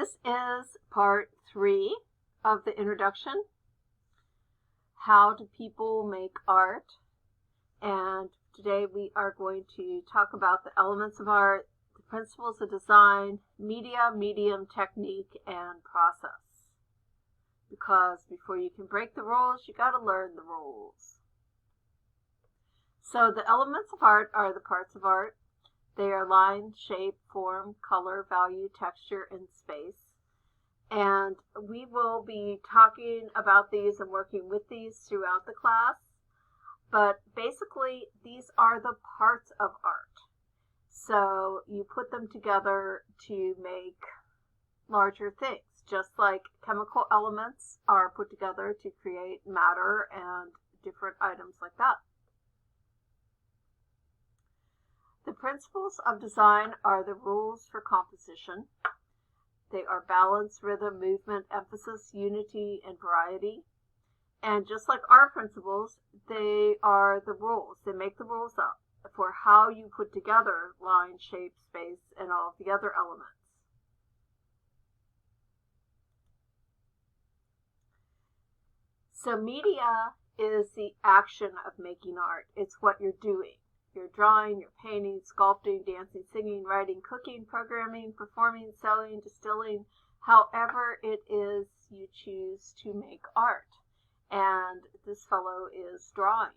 This is part 3 of the introduction. How do people make art? And today we are going to talk about the elements of art, the principles of design, media, medium, technique, and process. Because before you can break the rules, you got to learn the rules. So the elements of art are the parts of art. They are line, shape, form, color, value, texture, and space. And we will be talking about these and working with these throughout the class. But basically, these are the parts of art. So you put them together to make larger things, just like chemical elements are put together to create matter and different items like that. The principles of design are the rules for composition. They are balance, rhythm, movement, emphasis, unity, and variety. And just like our principles, they are the rules. They make the rules up for how you put together line, shape, space, and all of the other elements. So media is the action of making art. It's what you're doing. You're drawing, you're painting, sculpting, dancing, singing, writing, cooking, programming, performing, selling, distilling, however it is you choose to make art. And this fellow is drawing.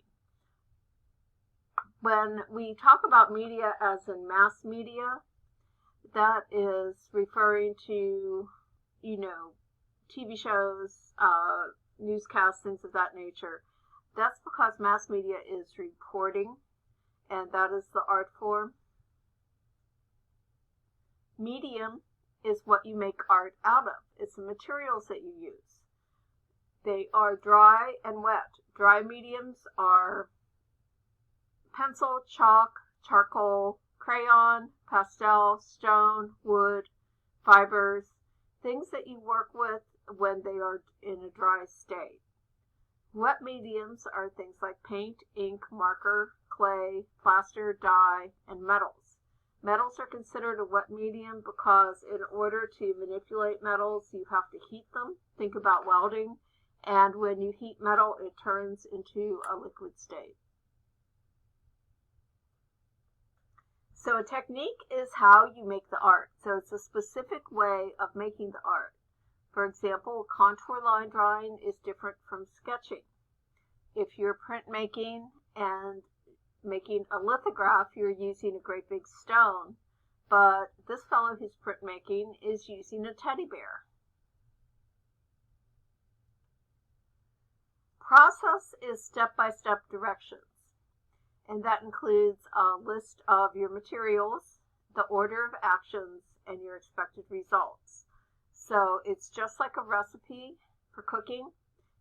When we talk about media as in mass media, that is referring to, TV shows, newscasts, things of that nature. That's because mass media is reporting, and that is the art form. Medium is what you make art out of. It's the materials that you use. They are dry and wet. Dry mediums are pencil, chalk, charcoal, crayon, pastel, stone, wood, fibers, things that you work with when they are in a dry state. Wet mediums are things like paint, ink, marker, clay, plaster, dye, and metals. Metals are considered a wet medium because in order to manipulate metals, you have to heat them. Think about welding. And when you heat metal, it turns into a liquid state. So a technique is how you make the art. So it's a specific way of making the art. For example, contour line drawing is different from sketching. If you're printmaking and making a lithograph, you're using a great big stone. But this fellow who's printmaking is using a teddy bear. Process is step-by-step directions, and that includes a list of your materials, the order of actions, and your expected results. So it's just like a recipe for cooking.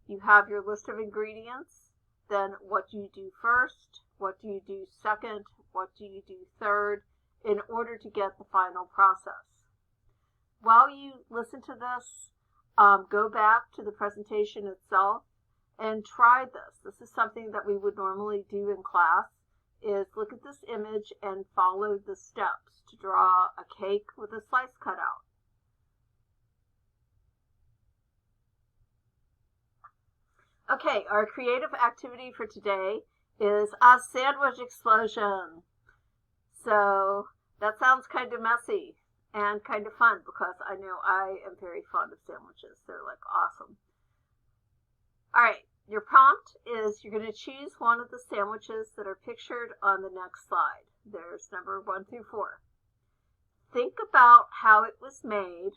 You have your list of ingredients, then what do you do first, what do you do second, what do you do third, in order to get the final process. While you listen to this, go back to the presentation itself and try this. This is something that we would normally do in class, is look at this image and follow the steps to draw a cake with a slice cut out. Okay, our creative activity for today is a sandwich explosion. So that sounds kind of messy and kind of fun because I know I am very fond of sandwiches. They're like awesome. All right, your prompt is you're going to choose one of the sandwiches that are pictured on the next slide. There's number 1 through 4. Think about how it was made,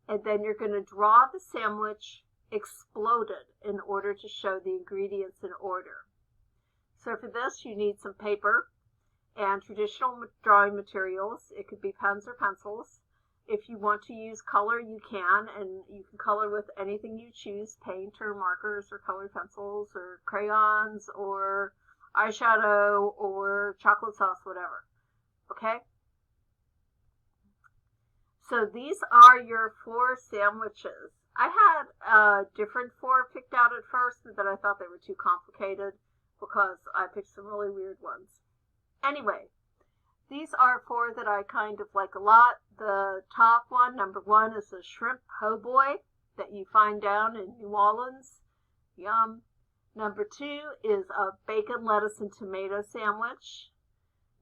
and then you're going to draw the sandwich exploded in order to show the ingredients in order. So for this, you need some paper and traditional drawing materials. It could be pens or pencils. If you want to use color, you can, and you can color with anything you choose, paint or markers or colored pencils or crayons or eyeshadow or chocolate sauce, whatever. Okay? So these are your 4 sandwiches. I had different 4 picked out at first, but then I thought they were too complicated because I picked some really weird ones. Anyway, These are four that I kind of like a lot. The top one, Number 1 is a shrimp po' boy that you find down in New Orleans. Yum. Number 2 is a bacon, lettuce, and tomato sandwich.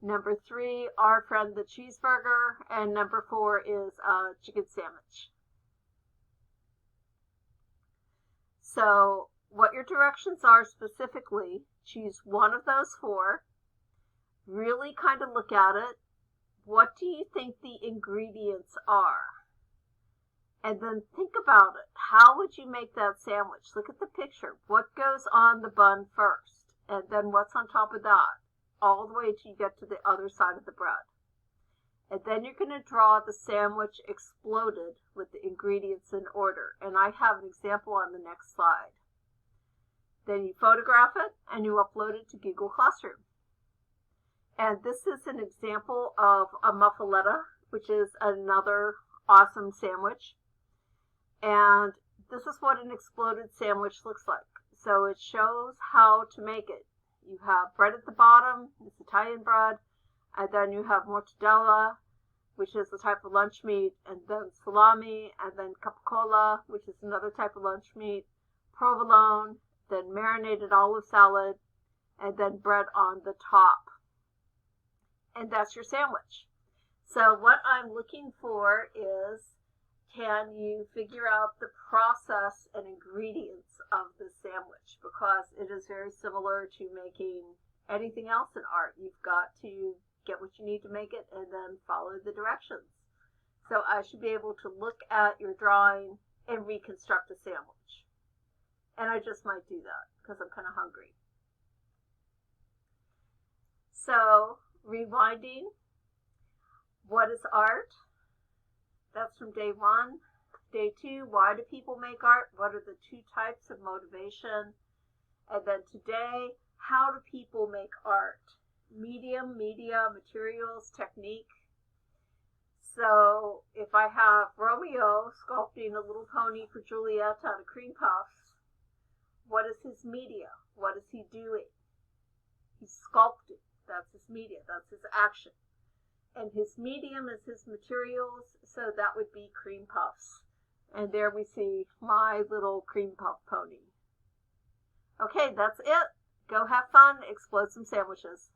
Number 3, our friend the cheeseburger. And number 4 is a chicken sandwich. So what your directions are specifically, choose one of those 4. Really kind of look at it. What do you think the ingredients are? And then think about it. How would you make that sandwich? Look at the picture. What goes on the bun first? And then what's on top of that? All the way till you get to the other side of the bread. And then you're going to draw the sandwich exploded with the ingredients in order. And I have an example on the next slide. Then you photograph it and you upload it to Google Classroom. And this is an example of a muffaletta, which is another awesome sandwich. And this is what an exploded sandwich looks like. So it shows how to make it. You have bread at the bottom, it's Italian bread, and then you have mortadella, which is a type of lunch meat, and then salami, and then capicola, which is another type of lunch meat, provolone, then marinated olive salad, and then bread on the top. And that's your sandwich. So what I'm looking for is, can you figure out the process and ingredients of the sandwich? Because it is very similar to making anything else in art. You've got to get what you need to make it and then follow the directions. So I should be able to look at your drawing and reconstruct a sandwich. And I just might do that because I'm kind of hungry. So rewinding, what is art? That's from day 1. Day 2, why do people make art? What are the 2 types of motivation? And then today, how do people make art? Medium, media, materials, technique. So if I have Romeo sculpting a little pony for Juliet out of cream puffs, what is his media? What is he doing? He's sculpting. That's his media. That's his action. And his medium is his materials, so that would be cream puffs. And there we see my little cream puff pony. Okay, that's it. Go have fun, explode some sandwiches.